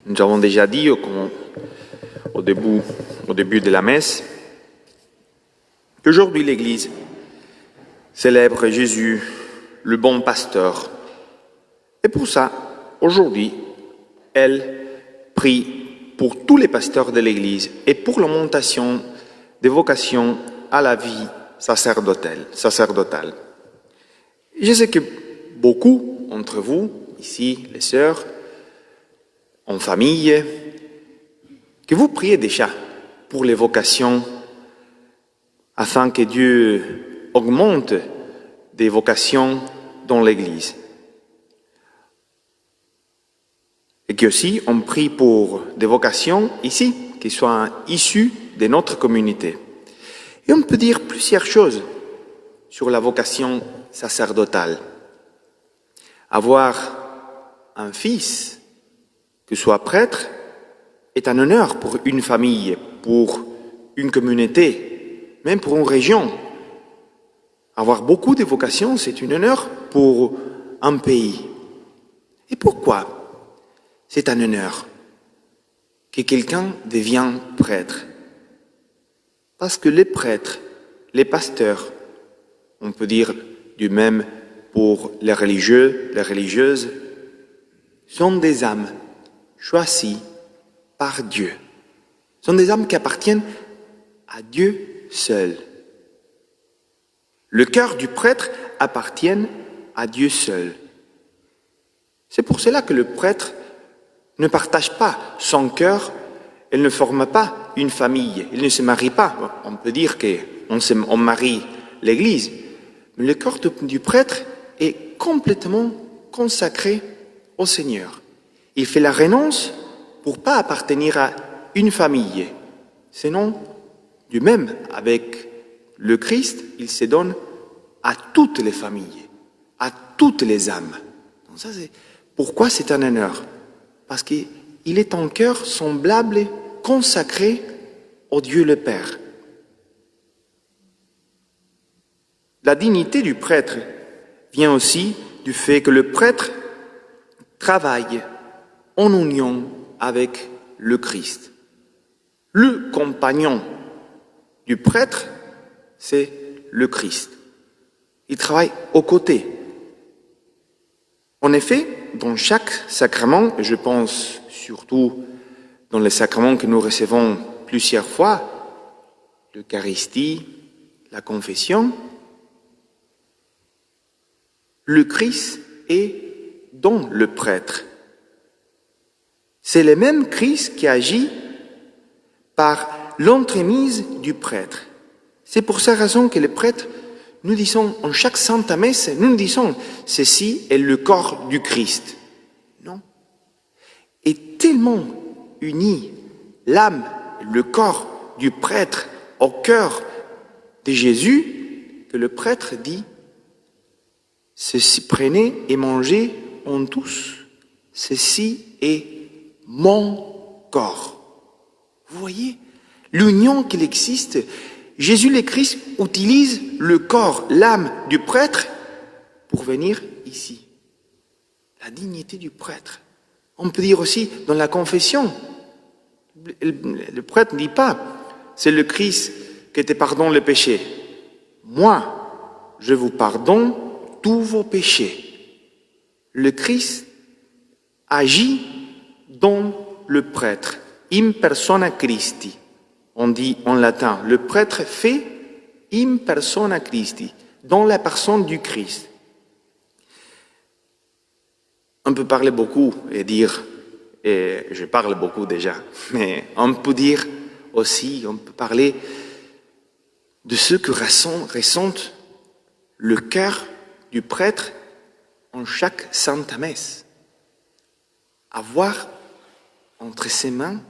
Nous avons déjà dit au début de la messe qu'aujourd'hui l'Église célèbre Jésus, le bon pasteur. Et pour ça, aujourd'hui, elle prie pour tous les pasteurs de l'Église et pour l'augmentation des vocations à la vie sacerdotale. Je sais que beaucoup d'entre vous, ici, les sœurs, en famille, que vous priez déjà pour les vocations afin que Dieu augmente des vocations dans l'Église. Et qu'aussi on prie pour des vocations ici, qui soient issues de notre communauté. Et on peut dire plusieurs choses sur la vocation sacerdotale. Avoir un fils, que soit prêtre, est un honneur pour une famille, pour une communauté, même pour une région. Avoir beaucoup de vocations, c'est un honneur pour un pays. Et pourquoi c'est un honneur que quelqu'un devienne prêtre? Parce que les prêtres, les pasteurs, on peut dire du même pour les religieux, les religieuses, sont des âmes choisies par Dieu. Sont des âmes qui appartiennent à Dieu seul. Le cœur du prêtre appartient à Dieu seul. C'est pour cela que le prêtre ne partage pas son cœur, il ne forme pas une famille, il ne se marie pas. On peut dire qu'on marie l'Église, mais le cœur du prêtre est complètement consacré au Seigneur. Il fait la renonce pour ne pas appartenir à une famille. Sinon, du même, avec le Christ, il se donne à toutes les familles, à toutes les âmes. Donc ça, pourquoi c'est un honneur? Parce qu'il est en cœur semblable, consacré au Dieu le Père. La dignité du prêtre vient aussi du fait que le prêtre travaille en union avec le Christ. Le compagnon du prêtre, c'est le Christ. Il travaille aux côtés. En effet, dans chaque sacrement, et je pense surtout dans les sacrements que nous recevons plusieurs fois, l'Eucharistie, la confession, le Christ est dans le prêtre. C'est le même Christ qui agit par l'entremise du prêtre. C'est pour cette raison que les prêtres, nous disons en chaque sainte messe, nous disons ceci est le corps du Christ. Non. Est tellement uni l'âme, le corps du prêtre au cœur de Jésus que le prêtre dit ceci prenez et mangez en tous, ceci est mon corps. Vous voyez l'union qu'il existe. Jésus le Christ utilise le corps, l'âme du prêtre pour venir ici. La dignité du prêtre. On peut dire aussi dans la confession, le prêtre ne dit pas c'est le Christ qui te pardonne les péchés. Moi, je vous pardonne tous vos péchés. Le Christ agit dans le prêtre, in persona Christi. On dit en latin, le prêtre fait in persona Christi, dans la personne du Christ. On peut parler beaucoup et dire, et je parle beaucoup déjà, mais on peut dire aussi, on peut parler de ce que ressent le cœur du prêtre en chaque sainte messe. Avoir entre ses mains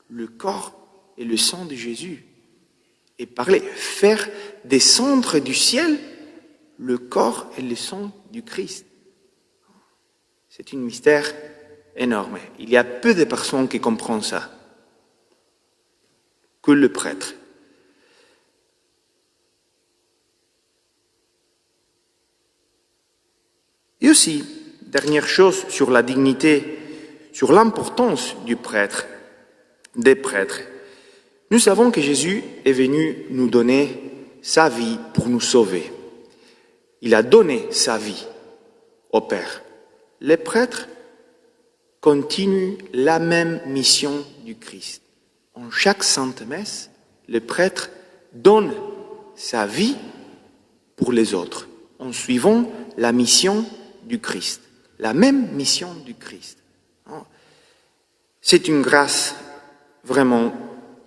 le corps et le sang de Jésus et parler, faire descendre du ciel le corps et le sang du Christ. C'est un mystère énorme. Il y a peu de personnes qui comprennent ça, que le prêtre. Et aussi, dernière chose sur la dignité sur l'importance du prêtre, des prêtres. Nous savons que Jésus est venu nous donner sa vie pour nous sauver. Il a donné sa vie au Père. Les prêtres continuent la même mission du Christ. En chaque sainte messe, le prêtre donne sa vie pour les autres, en suivant la mission du Christ, la même mission du Christ. C'est une grâce vraiment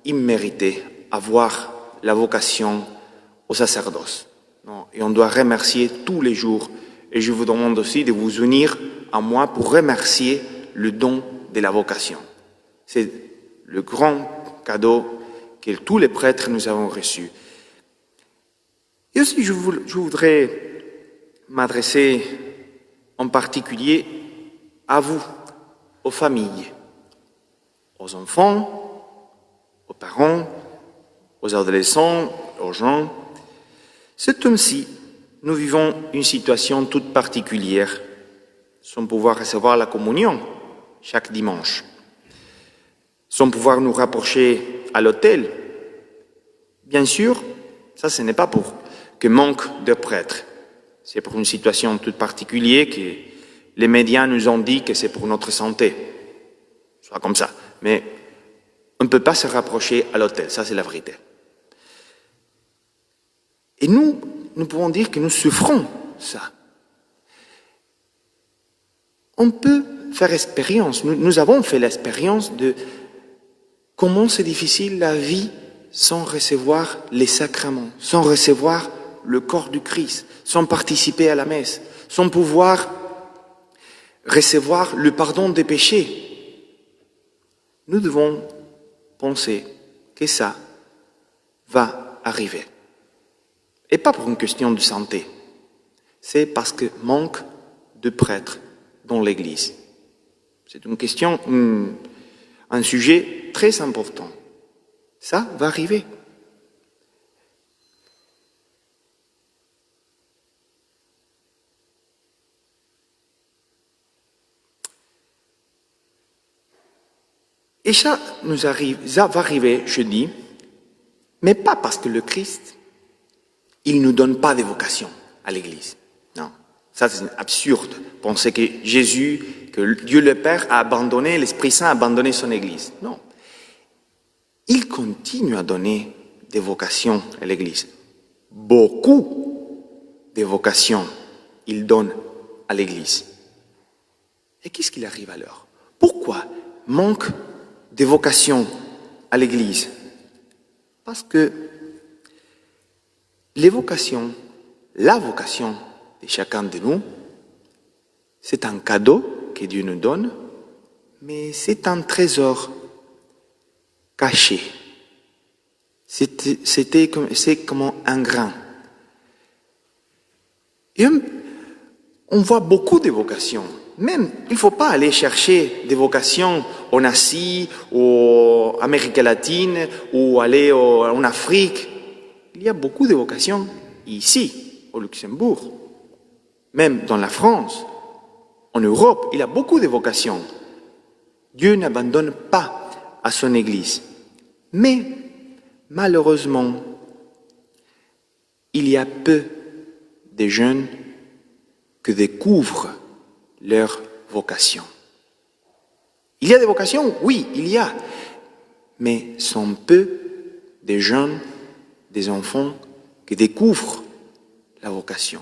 imméritée, avoir la vocation au sacerdoce. Et on doit remercier tous les jours. Et je vous demande aussi de vous unir à moi pour remercier le don de la vocation. C'est le grand cadeau que tous les prêtres nous avons reçu. Et aussi, je voudrais m'adresser en particulier à vous, aux familles, aux enfants, aux parents, aux adolescents, aux gens. C'est comme si nous vivons une situation toute particulière, sans pouvoir recevoir la communion chaque dimanche, sans pouvoir nous rapprocher à l'autel. Bien sûr, ça ce n'est pas pour que manque de prêtres. C'est pour une situation toute particulière que les médias nous ont dit que c'est pour notre santé. Soit comme ça. Mais on ne peut pas se rapprocher à l'autel, ça c'est la vérité. Et nous pouvons dire que nous souffrons ça. On peut faire expérience, nous avons fait l'expérience de comment c'est difficile la vie sans recevoir les sacrements, sans recevoir le corps du Christ, sans participer à la messe, sans pouvoir recevoir le pardon des péchés. Nous devons penser que ça va arriver. Et pas pour une question de santé, c'est parce que manque de prêtres dans l'Église. C'est une question, un sujet très important. Ça va arriver. Et ça va arriver, je dis, mais pas parce que le Christ, il ne nous donne pas de vocation à l'Église. Non, ça c'est absurde. Penser que Jésus, que Dieu le Père a abandonné, l'Esprit Saint a abandonné son Église. Non. Il continue à donner des vocations à l'Église. Beaucoup de vocations il donne à l'Église. Et qu'est-ce qu'il arrive alors? Pourquoi manque de vocations à l'Église? Parce que la vocation de chacun de nous, c'est un cadeau que Dieu nous donne, mais c'est un trésor caché. C'est comme un grain. Et on voit beaucoup de vocations. Même, il ne faut pas aller chercher des vocations en Asie, ou en Amérique latine, ou aller en Afrique. Il y a beaucoup de vocations ici, au Luxembourg, même dans la France, en Europe, il y a beaucoup de vocations. Dieu n'abandonne pas à son Église. Mais, malheureusement, il y a peu de jeunes qui découvrent leur vocation. Il y a des vocations, oui, il y a, mais sont peu de jeunes, des enfants qui découvrent la vocation.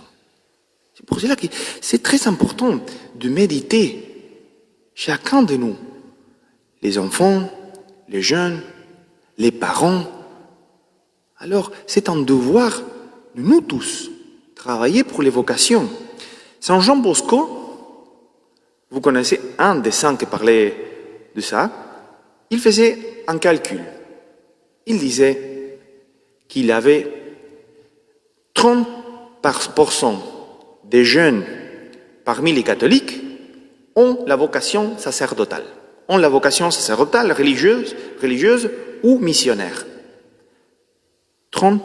C'est pour cela que c'est très important de méditer, chacun de nous, les enfants, les jeunes, les parents. Alors, c'est un devoir de nous tous, travailler pour les vocations. Saint Jean Bosco, vous connaissez un des saints qui parlait de ça, il faisait un calcul. Il disait qu'il avait 30% des jeunes parmi les catholiques ont la vocation sacerdotale. Ont la vocation sacerdotale, religieuse ou missionnaire. 30%.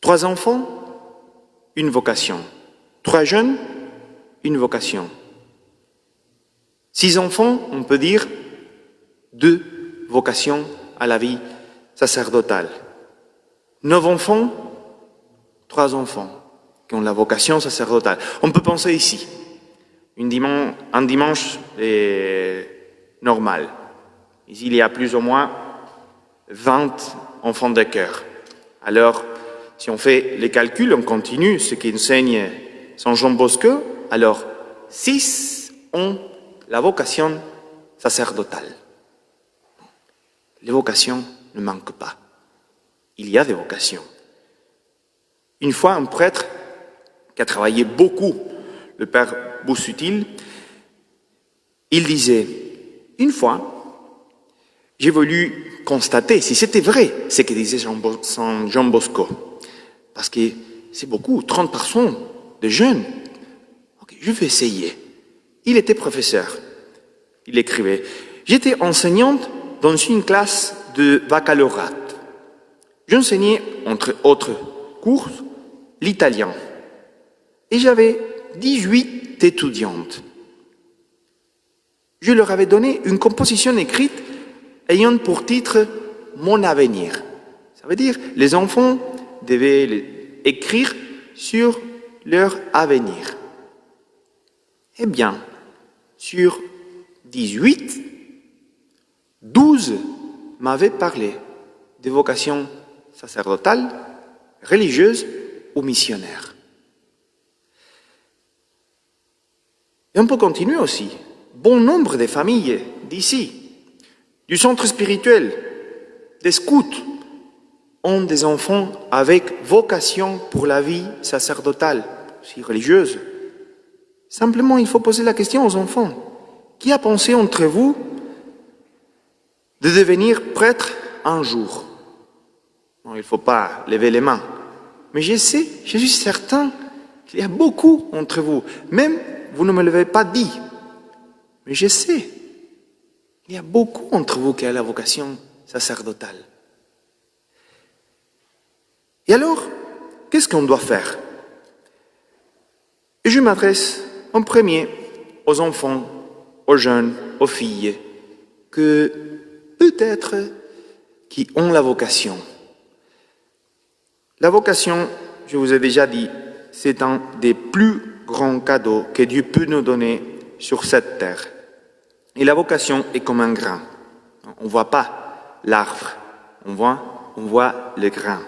3 enfants, une vocation. 3 jeunes, une vocation. 6 enfants, on peut dire 2 vocations à la vie sacerdotale. 9 enfants, 3 enfants qui ont la vocation sacerdotale. On peut penser ici, un dimanche normal. Ici, il y a plus ou moins 20 enfants de cœur. Alors, si on fait les calculs, on continue ce qu'enseigne Saint Jean Bosco, alors 6 ont la vocation sacerdotale. Les vocations ne manquent pas. Il y a des vocations. Une fois, un prêtre qui a travaillé beaucoup, le père Boussutil, il disait, une fois, j'ai voulu constater si c'était vrai ce que disait Saint Jean Bosco. Parce que c'est beaucoup, 30% de jeunes. Ok, je vais essayer. Il était professeur. Il écrivait. J'étais enseignante dans une classe de baccalauréat. J'enseignais, entre autres cours, l'italien. Et j'avais 18 étudiantes. Je leur avais donné une composition écrite ayant pour titre « Mon avenir ». Ça veut dire les enfants devaient écrire sur leur avenir. Eh bien, sur 18, 12 m'avaient parlé de vocations sacerdotales, religieuses ou missionnaires. Et on peut continuer aussi. Bon nombre de familles d'ici, du centre spirituel, des scouts, ont des enfants avec vocation pour la vie sacerdotale, aussi religieuse. Simplement, il faut poser la question aux enfants. Qui a pensé entre vous de devenir prêtre un jour? Non, il ne faut pas lever les mains. Mais je suis certain qu'il y a beaucoup entre vous. Même, vous ne me l'avez pas dit. Mais je sais, il y a beaucoup entre vous qui ont la vocation sacerdotale. Et alors, qu'est-ce qu'on doit faire? Et je m'adresse en premier aux enfants, aux jeunes, aux filles, que peut-être qui ont la vocation. La vocation, je vous ai déjà dit, c'est un des plus grands cadeaux que Dieu peut nous donner sur cette terre. Et la vocation est comme un grain. On ne voit pas l'arbre, on voit le grain.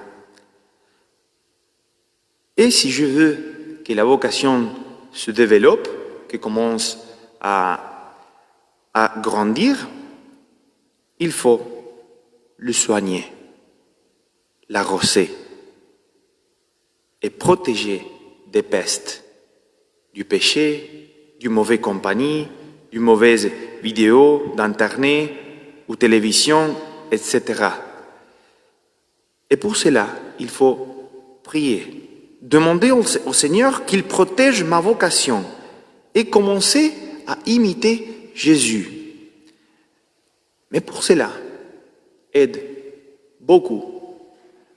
Et si je veux que la vocation se développe, qu'elle commence à grandir, il faut le soigner, l'arroser et protéger des pestes, du péché, du mauvais compagnie, du mauvaises vidéos d'Internet ou télévision, etc. Et pour cela, il faut prier. Demander au Seigneur qu'il protège ma vocation et commencer à imiter Jésus. Mais pour cela, aide beaucoup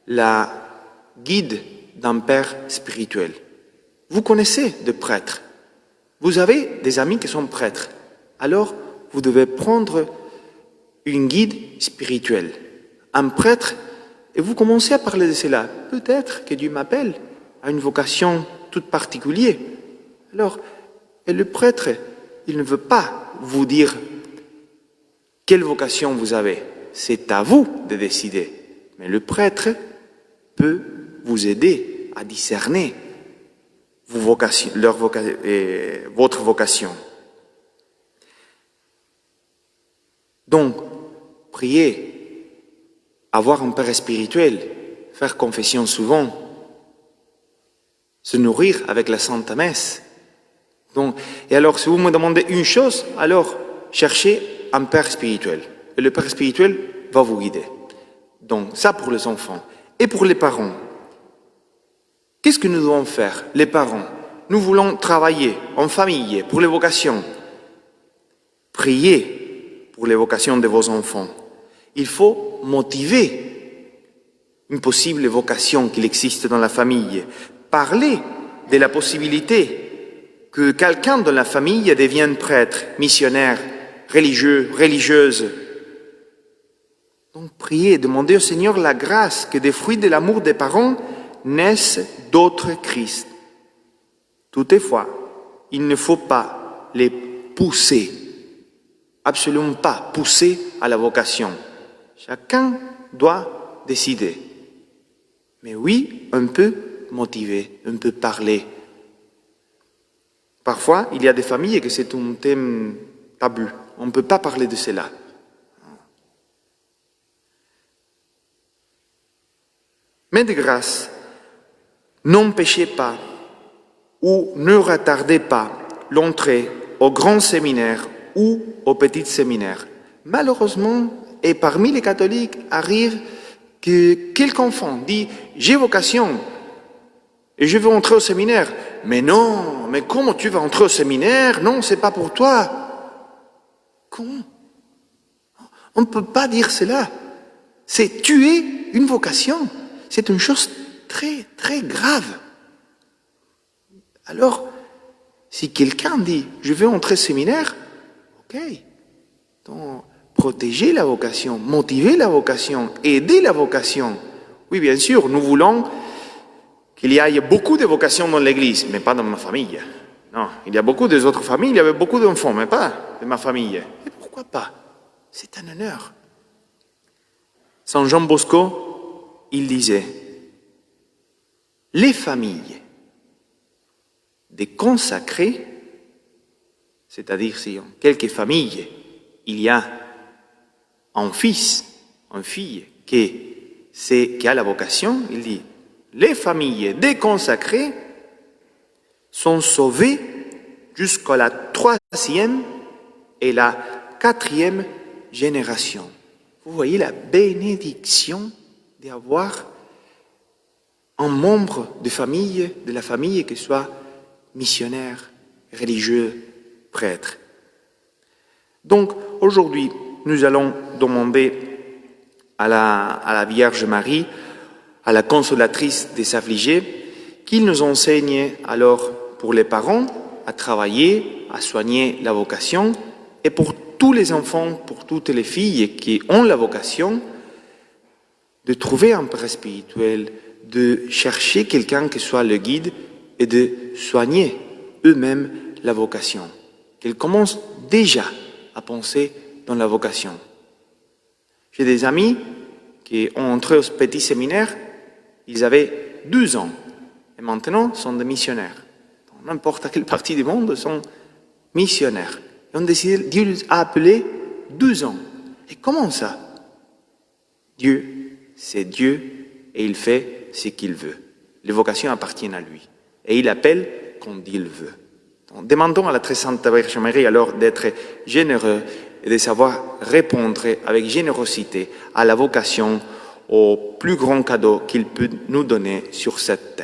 la guide d'un père spirituel. Vous connaissez des prêtres. Vous avez des amis qui sont prêtres. Alors, vous devez prendre une guide spirituelle, un prêtre, et vous commencez à parler de cela. Peut-être que Dieu m'appelle à une vocation toute particulière. Alors, et le prêtre, il ne veut pas vous dire quelle vocation vous avez. C'est à vous de décider. Mais le prêtre peut vous aider à discerner votre vocation. Donc, prier, avoir un père spirituel, faire confession souvent, se nourrir avec la Sainte Messe. Donc, et alors, si vous me demandez une chose, alors cherchez un père spirituel. Et le père spirituel va vous guider. Donc, ça pour les enfants. Et pour les parents, qu'est-ce que nous devons faire, les parents? Nous voulons travailler en famille pour les vocations. Priez pour les vocations de vos enfants. Il faut motiver une possible vocation qu'il existe dans la famille. Parler de la possibilité que quelqu'un de la famille devienne prêtre, missionnaire, religieux, religieuse. Donc priez, demandez au Seigneur la grâce que des fruits de l'amour des parents naissent d'autres Christ. Toutefois, il ne faut pas les pousser, absolument pas pousser à la vocation. Chacun doit décider. Mais oui, on peut motiver, on peut parler. Parfois, il y a des familles que c'est un thème tabou. On ne peut pas parler de cela. Mais de grâce, n'empêchez pas ou ne retardez pas l'entrée au grand séminaire ou au petit séminaire. Malheureusement, et parmi les catholiques, arrive que quelques enfants disent « j'ai vocation et je veux entrer au séminaire ». Mais non, mais comment tu vas entrer au séminaire? Non, c'est pas pour toi. Comment? On ne peut pas dire cela. C'est tuer une vocation. C'est une chose très, très grave. Alors, si quelqu'un dit « je veux entrer au séminaire », ok, donc protéger la vocation, motiver la vocation, aider la vocation. Oui, bien sûr, nous voulons qu'il y ait beaucoup de vocations dans l'Église, mais pas dans ma famille. Non, il y a beaucoup des autres familles, il y avait beaucoup d'enfants, mais pas de ma famille. Et pourquoi pas? C'est un honneur. Saint Jean Bosco, il disait, les familles des consacrés, c'est-à-dire si en quelques familles, il y a un fils, une fille qui a la vocation, il dit, les familles des consacrés sont sauvées jusqu'à la 3e et la 4e génération. Vous voyez la bénédiction d'avoir un membre de la famille qui soit missionnaire, religieux, prêtre. Donc, aujourd'hui, nous allons demander à la Vierge Marie, à la consolatrice des affligés, qu'il nous enseigne alors pour les parents à travailler, à soigner la vocation, et pour tous les enfants, pour toutes les filles qui ont la vocation, de trouver un père spirituel, de chercher quelqu'un qui soit le guide et de soigner eux-mêmes la vocation. Qu'ils commencent déjà à penser dans la vocation. J'ai des amis qui ont entré au petit séminaire, ils avaient 12 ans et maintenant sont des missionnaires. Dans n'importe quelle partie du monde, sont missionnaires. Et on a décidé, Dieu les a appelés 12 ans. Et comment ça? Dieu, c'est Dieu et il fait ce qu'il veut. Les vocations appartiennent à lui. Et il appelle quand il veut. Donc, demandons à la très sainte Vierge Marie alors d'être généreux et de savoir répondre avec générosité à la vocation, au plus grand cadeau qu'il peut nous donner sur cette terre.